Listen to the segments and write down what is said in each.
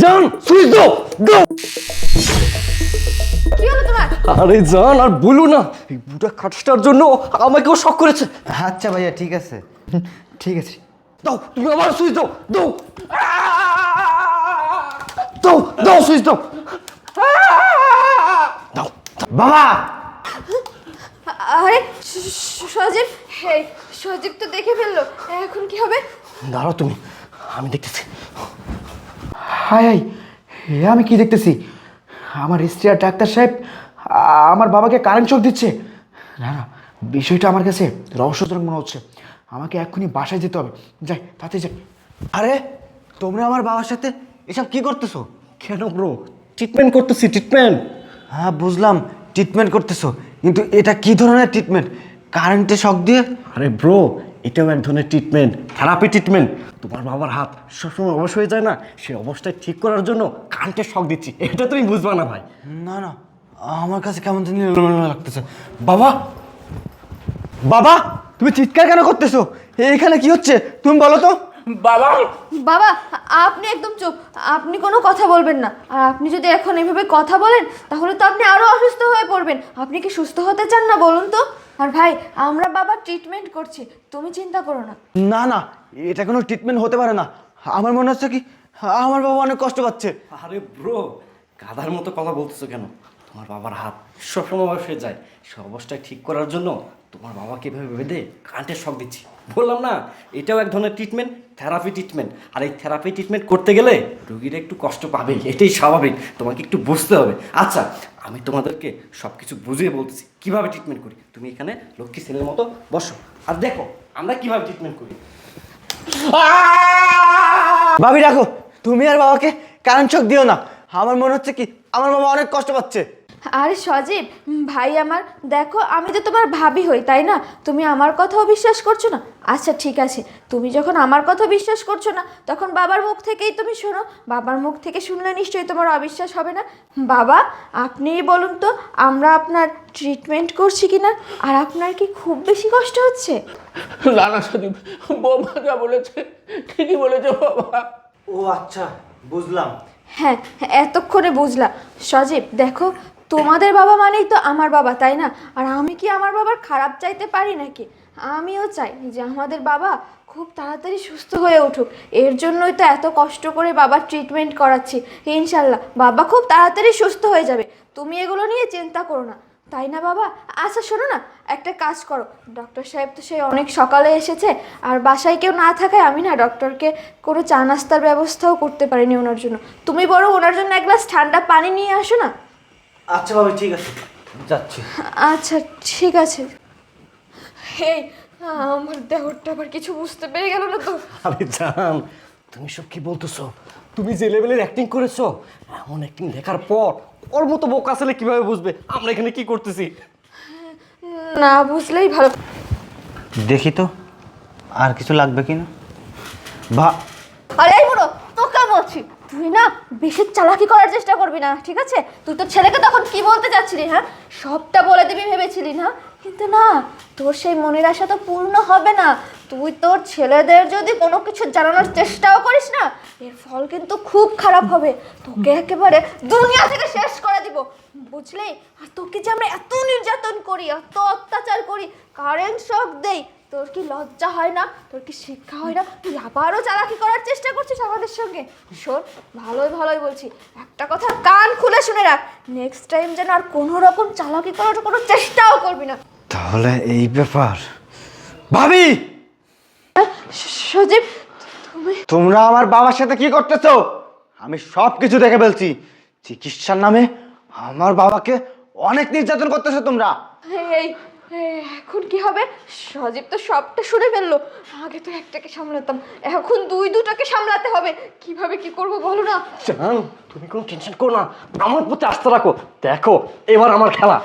জান সুইচ দাও দাও। কি হলো তোমার? আরে জান আর বলো না, এই বুড়া খাটসটার জন্য আমাকেও শক করেছে। আচ্ছা ভাইয়া ঠিক আছে, ঠিক আছে। দাও তুমি আবার সুইচ দাও দাও দাও দাও সুইচ দাও দাও। বাবা আরে সজীব, এই সজীব তো দেখে ফেললো, এখন কি হবে? দাঁড়াও তুমি, আমি দেখতেছি। হাই হাই, এ আমি কি দেখতেছি? আমার স্ত্রী আর ডাক্তার সাহেব আমার বাবাকে কারেন্ট শক দিচ্ছে। না না, বিষয়টা আমার কাছে রহস্যজনক মনে হচ্ছে। আমাকে এক্ষুনি বাসায় যেতে হবে। যাই, তাতে যাই। আরে তোমরা আমার বাবার সাথে এসব কি করতেছো? কেন ব্রো? ট্রিটমেন্ট করতেছি, ট্রিটমেন্ট। হ্যাঁ বুঝলাম, ট্রিটমেন্ট করতেছো, কিন্তু এটা কি ধরনের ট্রিটমেন্ট? কারেন্টে শক দিয়ে? আরে ব্রো, এটাও এক ধরনের ট্রিটমেন্ট, থেরাপি ট্রিটমেন্ট। তোমার বাবার হাত সবসময় অবশ হয়ে যায় না, সেই অবস্থায় ঠিক করার জন্য কারেন্টের শক দিচ্ছি। এটা তুমি বুঝবা না ভাই। না না, আমার কাছে কেমন জানি এলোমেলো লাগতেছে। বাবা, বাবা তুমি চিৎকার কেন করতেছো? এখানে কি হচ্ছে তুমি বলো তো। বাবা বাবা, আপনি একদম চুপ, আপনি কোনো কথা বলবেন না। আর আপনি যদি এখন এভাবে কথা বলেন তাহলে তো আপনি আরো অসুস্থ হয়ে পড়বেন। আপনি কি সুস্থ হতে চান না বলুন তো? আর ভাই, আমরা বাবার ট্রিটমেন্ট করছি, তুমি চিন্তা করো না। না না, এটা কোনো ট্রিটমেন্ট হতে পারে না। আমার মনে হচ্ছে কি আমার বাবা অনেক কষ্ট পাচ্ছে। আরে ব্রো, গাধার মতো কথা বলতেছো কেন? তোমার বাবার হাত সবসময় অবশ হয়ে যায়, সে অবস্থায় ঠিক করার জন্য তোমার বাবাকে এভাবে বেঁধে কারেন্টের শক দিচ্ছি। বললাম না, এটাও এক ধরনের ট্রিটমেন্ট, থেরাপি ট্রিটমেন্ট। আর এই থেরাপি ট্রিটমেন্ট করতে গেলে রোগীরা একটু কষ্ট পাবে, এটাই স্বাভাবিক। তোমাকে একটু বুঝতে হবে। আচ্ছা, আমি তোমাদেরকে সব কিছু বুঝিয়ে বলতেছি কীভাবে ট্রিটমেন্ট করি। তুমি এখানে লক্ষ্মী ছেলের মতো বসো আর দেখো আমরা কীভাবে ট্রিটমেন্ট করি। ভাবি রাখো, তুমি আর বাবাকে কারেন্ট শক দিও না। আমার মনে হচ্ছে কি আমার বাবা অনেক কষ্ট পাচ্ছে। আরে সজীব ভাই আমার, দেখো আমি তো তোমার ভাবি হই, তাই না? তুমি আমার কথাও বিশ্বাস করছো না? আচ্ছা ঠিক আছে, তুমি যখন আমার কথা বিশ্বাস করছো না, তখন বাবার মুখ থেকেই তুমি শোনো। বাবার মুখ থেকে শুনলে নিশ্চয়ই তোমার অবিশ্বাস হবে না। বাবা, আপনিই বলুন তো, আমরা আপনার ট্রিটমেন্ট করছি কিনা, আর আপনার কি খুব বেশি কষ্ট হচ্ছে? না না সদীপ, বৌমা যা বলেছে ঠিকই বলেছে বাবা। ও আচ্ছা, বুঝলাম। হ্যাঁ, এতক্ষণে বুঝলাম। সজীব দেখো, তোমাদের বাবা মানেই তো আমার বাবা, তাই না? আর আমি কি আমার বাবার খারাপ চাইতে পারি নাকি? আমিও চাই যে আমাদের বাবা খুব তাড়াতাড়ি সুস্থ হয়ে উঠুক। এর জন্যই তো এত কষ্ট করে বাবার ট্রিটমেন্ট করাচ্ছি। ইনশাল্লাহ বাবা খুব তাড়াতাড়ি সুস্থ হয়ে যাবে, তুমি এগুলো নিয়ে চিন্তা করো না, তাই না বাবা? আচ্ছা শোনো না, একটা কাজ করো, ডক্টর সাহেব তো সেই অনেক সকালে এসেছে, আর বাসায় কেউ না থাকায় আমি না ডক্টরকে কোনো চা নাস্তার ব্যবস্থাও করতে পারিনি ওনার জন্য। তুমি বরং ওনার জন্য এক গ্লাস ঠান্ডা পানি নিয়ে আসো না। আচ্ছা ভাবি ঠিক আছে, যাচ্ছি। আচ্ছা ঠিক আছে। এই, আমার দেহরটা আবার কিছু বুঝতে পেরে গেল না তো? আরে জান, তুমি সব কি বলতেছো? তুমি যে লেভেলের অ্যাক্টিং করেছো, এমন অ্যাক্টিং দেখার পর ওর মতো বোকা ছেলে কিভাবে বুঝবে আমরা এখানে কি করতেছি? না বুঝলেই ভালো। দেখি তো আর কিছু লাগবে কিনা। আরে এই বুড়ো, তোকে বলছি, তুই না বেশি চালাকি করার চেষ্টা করবি না, ঠিক আছে? তুই তোর ছেলেকে তখন কি বলতে চাচ্ছিলি? হ্যাঁ, সবটা বলে দিবি ভেবেছিলি না? কিন্তু না, তোর সেই মনের আশা তো পূর্ণ হবে না। তুই তোর ছেলেদের যদি কোনো কিছু জানানোর চেষ্টাও করিস না, এর ফল কিন্তু খুব খারাপ হবে। তোকে একেবারে দুনিয়া থেকে শেষ করে দিব, বুঝলি? আর তোকে যে আমরা এত নির্যাতন করি, এত অত্যাচার করি, কারেন্ট শক দেই, তোর কি লজ্জা হয় না? তোর কি শিক্ষা হয় না? তুই আবারও চালাকি করার চেষ্টা করছিস আমাদের সঙ্গে। শোন, ভালোই ভালোই বলছি, একটা কথা কান খুলে শুনে রাখ, নেক্সট টাইম যেন আর কোনো রকম চালাকি করার কোনো চেষ্টাও করবি না। তাহলে এই ব্যাপার। ভাবি, সজীব, তুমি তোমরা আমার বাবার সাথে কি করতেছো? আমি সব কিছু দেখে ফেলছি। চিকিৎসার নামে আমার বাবাকে অনেক নির্যাতন করতেছো তোমরা। এই এখন কি হবে? সজীব তো সবটা শুনে ফেললো। আগে তো একটাকে সামলাতাম, এখন দুটাকে সামলাতে হবে। কিভাবে কি করবো বলো না? জান, তুমি কোনো টেনশন করো না, আমার প্রতি আস্থা রাখো। দেখো এবার আমার খেলা।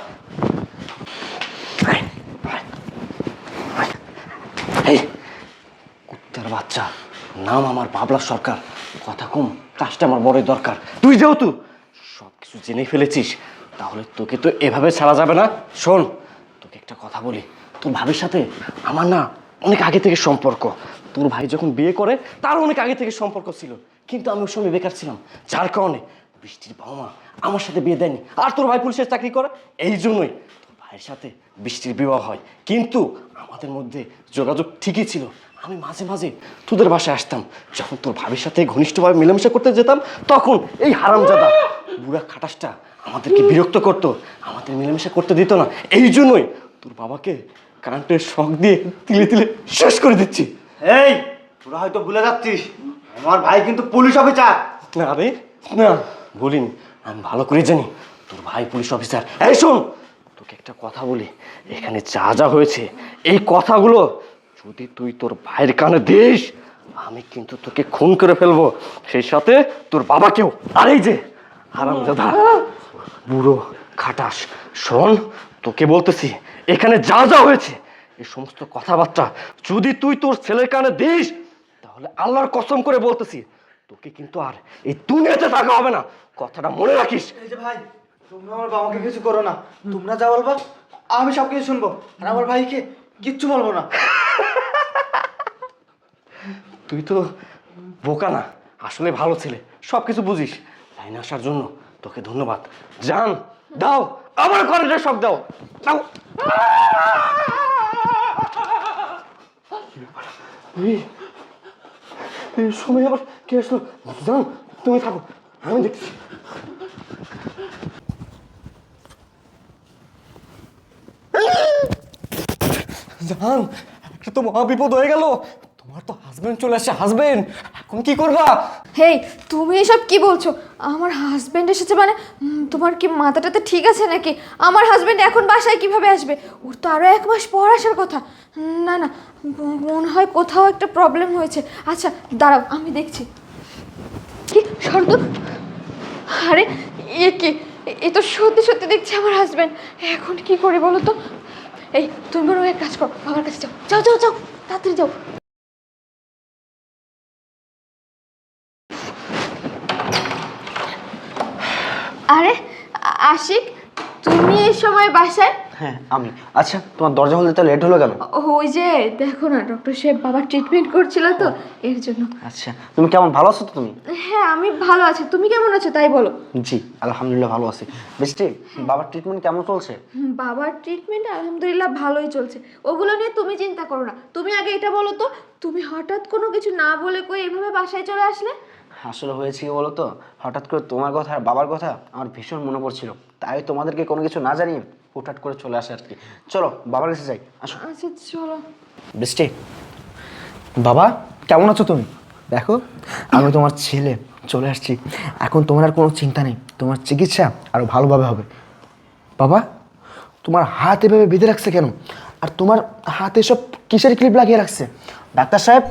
এই কুত্তার বাচ্চা, নাম আমার বাবলা সরকার, কথা কম, কাজটা আমার বড়ই দরকার। তুই যেহেতু সব কিছু জেনে ফেলেছিস, তাহলে তোকে তো এভাবে ছাড়া যাবে না। শোন, তোকে একটা কথা বলি, তোর ভাবির সাথে আমার না অনেক আগে থেকে সম্পর্ক। তোর ভাই যখন বিয়ে করে তার অনেক আগে থেকে সম্পর্ক ছিল। কিন্তু আমি ওই সময় বেকার ছিলাম, যার কারণে বৃষ্টির বাবা মা আমার সাথে বিয়ে দেয়নি। আর তোর ভাই পুলিশের চাকরি করে, এই জন্যই তোর ভাইয়ের সাথে বৃষ্টির বিবাহ হয়। কিন্তু আমাদের মধ্যে যোগাযোগ ঠিকই ছিল। আমি মাঝে মাঝে তোদের বাসায় আসতাম, যখন তোর ভাবির সাথে ঘনিষ্ঠভাবে মেলামেশা করতে যেতাম, তখন এই হারামজাদা বুড়া খাটাসটা আমাদেরকে বিরক্ত করতো, আমাদের মেলামেশা করতে দিত না। এই জন্যই তোর বাবাকে কারেন্টের শক দিয়ে তিলে তিলে শেষ করে দিচ্ছি। এই তোরা হয়তো ভুলে যাচ্ছিস, আমার ভাই কিন্তু পুলিশ অফিসার। না রে, না বলিনি, আমি ভালো করে জানি তোর ভাই পুলিশ অফিসার। এই শোন, তোকে একটা কথা বলি, এখানে যা যা হয়েছে এই কথাগুলো যদি তুই তোর ভাইয়ের কানে দিস, আমি কিন্তু তোকে খুন করে ফেলবো, সেই সাথে তোর বাবাকেও। আর এই যে হারামজাদা বুড়ো খাটাস, শোন তোকে বলতেছি, এখানে যা যা হয়েছে এই সমস্ত কথাবার্তা যদি তুই তোর ছেলের কানে দিস, তাহলে আল্লাহর কসম করে বলতেছি তোকে কিন্তু আর এই দুনিয়াতে থাকা হবে না, কথাটা মনে রাখিস। এই যে ভাই, তোমরা আমার বাবাকে কিছু করো না, তোমরা যা বলবা আমি সব কিছু শুনবো, আর আমার ভাইকে কিচ্ছু বলবো না। তুই তো বোকা না, আসলে ভালো ছেলে, সব কিছু বুঝিস। লাইনে আসার জন্য তোকে ধন্যবাদ। জান দাও, আমার ঘরে সব দাও দাও। এই সময় আবার কে আসলো? জান তুমি থাকো, আমি দেখছি। জান, একটা তো মহা বিপদ হয়ে গেল, তোমার তো হাজবেন্ড চলে আসছে। হাজবেন্ড, এখন কি করবা? হেই, তুমি এসব কি বলছো? আমার হাজবেন্ড এসেছে মানে তোমার কি মাথাটাতে ঠিক আছে নাকি? আমার হাজবেন্ড এখন বাসায় কিভাবে আসবে? ওর তো আরো 1 মাস পর আসার কথা। না না, মনে হয় কোথাও একটা প্রবলেম হয়েছে। আচ্ছা দাঁড়াও, আমি দেখছি। কি শর্ত? আরে এ কি? এ তো সত্যি সত্যি দেখছি আমার হাজবেন্ড। এখন কি করি বলো তো? এই তুমি বরং এক কাজ করো, বাবার কাছে যাও, যাও যাও যাও, তাড়াতাড়ি যাও। আরে আশিক, তুমি এই সময় বাসায়? হ্যাঁ আমি। আচ্ছা তোমার দরজা খুলতে লেট হলো কেন? ওই যে দেখো না, ডক্টর সাহেব বাবার ট্রিটমেন্ট করছিল তো, এর জন্য। আচ্ছা তুমি কেমন, ভালো আছো তো তুমি? হ্যাঁ আমি ভালো আছি, তুমি কেমন আছো তাই বলো। জি আলহামদুলিল্লাহ ভালো আছি। বৃষ্টি, বাবার ট্রিটমেন্ট কেমন চলছে? বাবার ট্রিটমেন্ট আলহামদুলিল্লাহ ভালোই চলছে, ওগুলো নিয়ে তুমি চিন্তা করো না। তুমি আগে এটা বলো তো, তুমি হঠাৎ কোনো কিছু না বলে কই এভাবে বাসায় চলে আসলে? আসলে হয়েছে কি বলো তো, হঠাৎ করে তোমার কথা আর বাবার কথা আমার ভীষণ মনে পড়ছিল, তাই তোমাদেরকে কোনো কিছু না জানিয়ে হুটহাট করে চলে আসে আর কি। চলো বাবার কাছে যাই, আসো। আচ্ছা চলো। বৃষ্টি, বাবা কেমন আছো তুমি? দেখো আমি তোমার ছেলে চলে আসছি, এখন তোমার আর কোনো চিন্তা নেই, তোমার চিকিৎসা আরও ভালোভাবে হবে। বাবা তোমার হাত এভাবে বেঁধে রাখছে কেন? আর তোমার হাতে সব কিসের ক্লিপ লাগিয়ে রাখছে? ডাক্তার সাহেব,